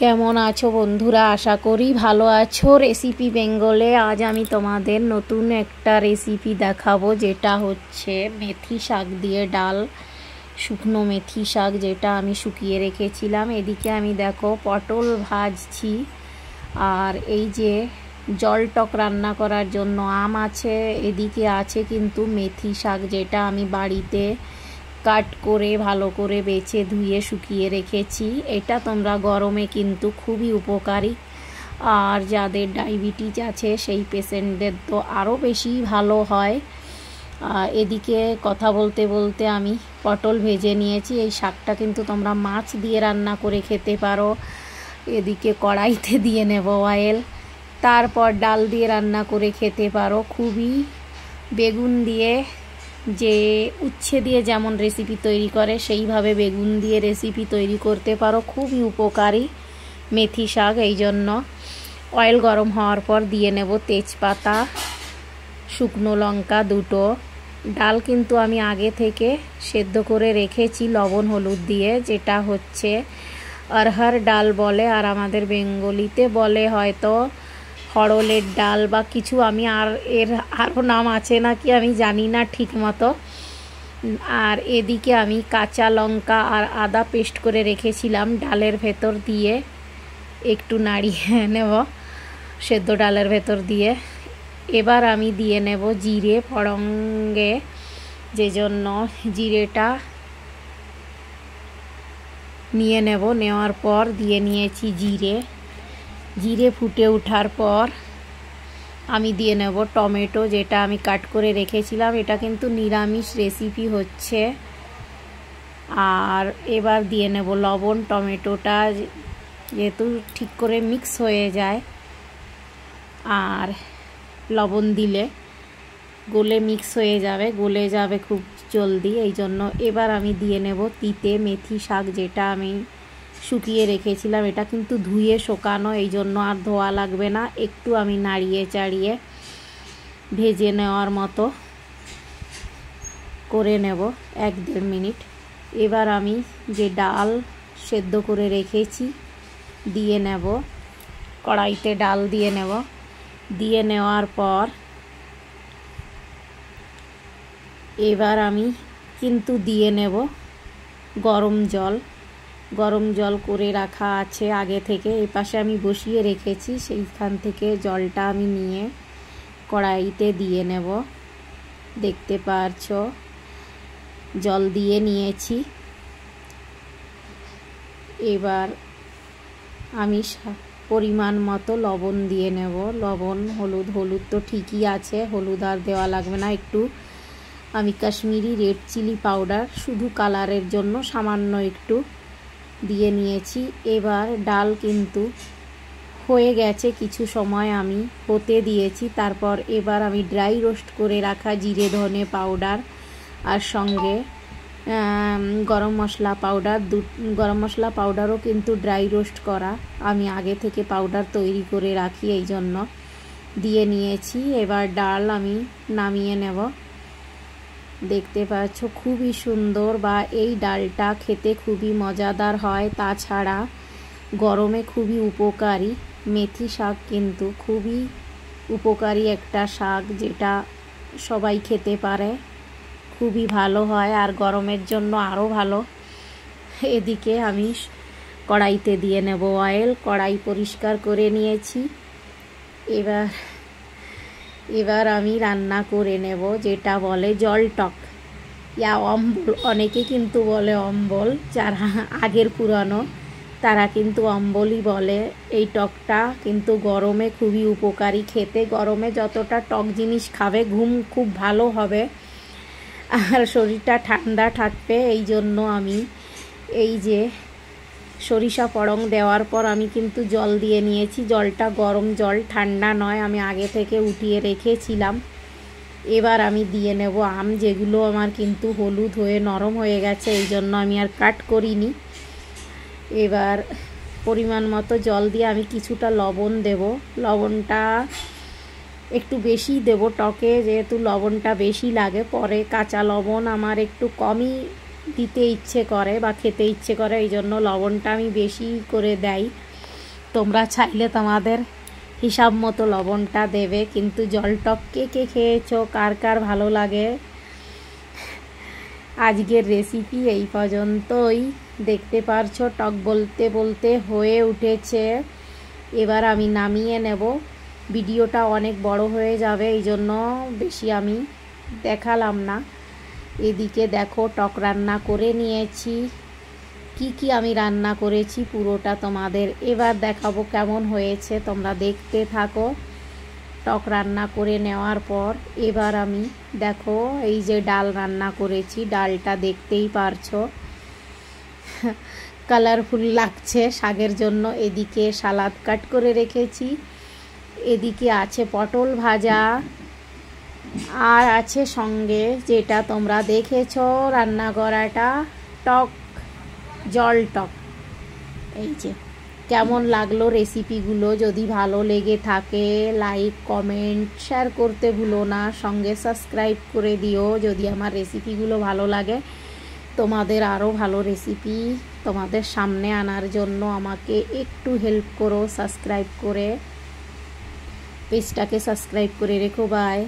কেমন আছো বন্ধুরা? আশা করি ভালো আছো। রেসিপি বেঙ্গলে আজ আমি তোমাদের নতুন একটা রেসিপি দেখাবো, যেটা হচ্ছে মেথি শাক দিয়ে ডাল। শুকনো মেথি শাক, যেটা আমি শুকিয়ে রেখেছিলাম। এদিকে আমি দেখো পটল ভাজছি, আর এই যে জল টক রান্না করার জন্য আম আছে। এদিকে আছে কিন্তু মেথি শাক, যেটা আমি বাড়িতে কাট করে ভালো করে বেছে ধুয়ে শুকিয়ে রেখেছি। এটা তোমরা গরমে কিন্তু খুবই উপকারী, আর যাদের ডায়াবেটিস আছে সেই পেশেন্টদের তো আরও বেশি ভালো হয়। এদিকে কথা বলতে বলতে আমি পটল ভেজে নিয়েছি। এই শাকটা কিন্তু তোমরা মাছ দিয়ে রান্না করে খেতে পারো। এদিকে কড়াইতে দিয়ে নেব অয়েল, তারপর ডাল দিয়ে রান্না করে খেতে পারো। খুবই বেগুন দিয়ে, যে উচ্ছে দিয়ে যেমন রেসিপি তৈরি করে সেইভাবে বেগুন দিয়ে রেসিপি তৈরি করতে পারো। খুবই উপকারী মেথি শাক। এই জন্য অয়েল গরম হওয়ার পর দিয়ে নেব তেজপাতা, শুকনো লঙ্কা দুটো। ডাল কিন্তু আমি আগে থেকে সেদ্ধ করে রেখেছি লবণ হলুদ দিয়ে, যেটা হচ্ছে অরহর ডাল বলে, আর আমাদের বেঙ্গলিতে বলে হয়তো হড়লের ডাল বা কিছু। আমি এর আরও নাম আছে নাকি আমি জানি না ঠিক মতো। আর এদিকে আমি কাঁচা লঙ্কা আর আদা পেস্ট করে রেখেছিলাম ডালের ভেতর দিয়ে, একটু নাড়িয়ে নেব সেদ্ধ ডালের ভেতর দিয়ে। এবার আমি দিয়ে নেব জিরে ফড়ঙ্গে, যে জন্য জিরেটা নিয়ে নেব। নেওয়ার পর দিয়ে নিয়েছি জিরে ফুটে ওঠার পর আমি দিয়ে নেব টমেটো, যেটা আমি কাট করে রেখেছিলাম। এটা কিন্তু নিরামিষ রেসিপি হচ্ছে। আর এবার দিয়ে নেব লবণ। টমেটোটা যেহেতু ঠিক করে মিক্স হয়ে যায়, আর লবণ দিলে গলে মিক্স হয়ে যাবে, গলে যাবে খুব জলদি। এই জন্য এবার আমি দিয়ে নেব তিতে মেথি শাক, যেটা আমি শুকিয়ে রেখেছিলাম। এটা কিন্তু ধুয়ে শুকানো, এই জন্য আর ধোয়া লাগবে না। একটু আমি নাড়িয়ে চাড়িয়ে ভেজে নেওয়ার মতো করে নেব 1-1.5 মিনিট। এবার আমি যে ডাল সেদ্ধ করে রেখেছি দিয়ে নেব, কড়াইতে ডাল দিয়ে নেব। দিয়ে নেওয়ার পর এবার আমি কিন্তু দিয়ে নেব গরম জল করে রাখা আছে আগে থেকে। এই পাশে আমি বসিয়ে রেখেছি, সেইখান থেকে জলটা আমি নিয়ে কড়াইতে দিয়ে নেব। দেখতে পারছো জল দিয়ে নিয়েছি। এবার আমি পরিমাণ মতো লবণ দিয়ে নেব। লবণ হলুদ তো ঠিকই আছে, হলুদ আর দেওয়া লাগবে না। একটু আমি কাশ্মীরি রেড চিলি পাউডার শুধু কালারের জন্য সামান্য একটু দিয়ে নিয়েছি। এবার ডাল কিন্তু হয়ে গেছে, কিছু সময় আমি হতে দিয়েছি। তারপর এবার আমি ড্রাই রোস্ট করে রাখা জিরে ধনে পাউডার আর সঙ্গে গরম মশলা পাউডারও কিন্তু ড্রাই রোস্ট করা, আমি আগে থেকে পাউডার তৈরি করে রাখি, এই জন্য দিয়ে নিয়েছি। এবার ডাল আমি নামিয়ে নেব। দেখতে পাচ্ছ খুবই সুন্দর, বা এই ডালটা খেতে খুবই মজাদার হয়। তাছাড়া গরমে খুবই উপকারী। মেথি শাক কিন্তু খুবই উপকারী একটা শাক, যেটা সবাই খেতে পারে, খুবই ভালো হয়, আর গরমের জন্য আরও ভালো। এদিকে আমি কড়াইতে দিয়ে নেব অয়েল। কড়াই পরিষ্কার করে নিয়েছি। এবার আমি রান্না করে নেব, যেটা বলে জল টক ইয়া অম্বল। অনেকে কিন্তু বলে অম্বল, যারা আগের পুরানো তারা কিন্তু অম্বলই বলে। এই টকটা কিন্তু গরমে খুবই উপকারী খেতে। গরমে যতটা টক জিনিস খাবে ঘুম খুব ভালো হবে, আর শরীরটা ঠান্ডা থাকবে। এই জন্য আমি এই যে সরিষা ফড়ং দেওয়ার পর আমি কিন্তু জল দিয়ে নিয়েছি। জলটা গরম জল, ঠান্ডা নয়, আমি আগে থেকে উঠিয়ে রেখেছিলাম। এবার আমি দিয়ে নেব আম, যেগুলো আমার কিন্তু হলুদ হয়ে নরম হয়ে গেছে, এই জন্য আমি আর কাট করিনি। এবার পরিমাণ মতো জল দিয়ে আমি কিছুটা লবণ দেব। লবণটা একটু বেশি দেব টকে, যেহেতু লবণটা বেশি লাগে। পরে কাঁচা লবণ আমার একটু কমই দিতে ইচ্ছে করে বা খেতে ইচ্ছে করে, এই জন্য লবণটা আমি বেশি করে দেই। তোমরা চাইলে তোমাদের হিসাব মতো লবণটা দেবে, কিন্তু জল টক কে কে খেয়েছো, কার কার ভালো লাগে। আজকের রেসিপি এই পর্যন্তই। দেখতে পারছো টক বলতে বলতে হয়ে উঠেছে। এবার আমি নামিয়ে নেব। ভিডিওটা অনেক বড় হয়ে যাবে, এই জন্য বেশি আমি দেখালাম না। এদিকে দেখো টক রান্না করে নিয়েছি। কি কি আমি রান্না করেছি পুরোটা তোমাদের এবার দেখাবো কেমন হয়েছে, তোমরা দেখতে থাকো। টক রান্না করে নেওয়ার পর এবার আমি দেখো এই যে ডাল রান্না করেছি, ডালটা দেখতেই পারছো কালারফুল লাগছে শাকের জন্য। এদিকে সালাদ কাট করে রেখেছি, এদিকে আছে পটল ভাজা, আর আছে সঙ্গে যেটা তোমরা দেখেছো রান্না করাটা টক, জল টক। এই যে কেমন লাগলো রেসিপিগুলো, যদি ভালো লেগে থাকে লাইক কমেন্ট শেয়ার করতে ভুলো না, সঙ্গে সাবস্ক্রাইব করে দিও যদি আমার রেসিপিগুলো ভালো লাগে। তোমাদের আরও ভালো রেসিপি তোমাদের সামনে আনার জন্য আমাকে একটু হেল্প করো, সাবস্ক্রাইব করে পেজটাকে সাবস্ক্রাইব করে রেখো। বাই।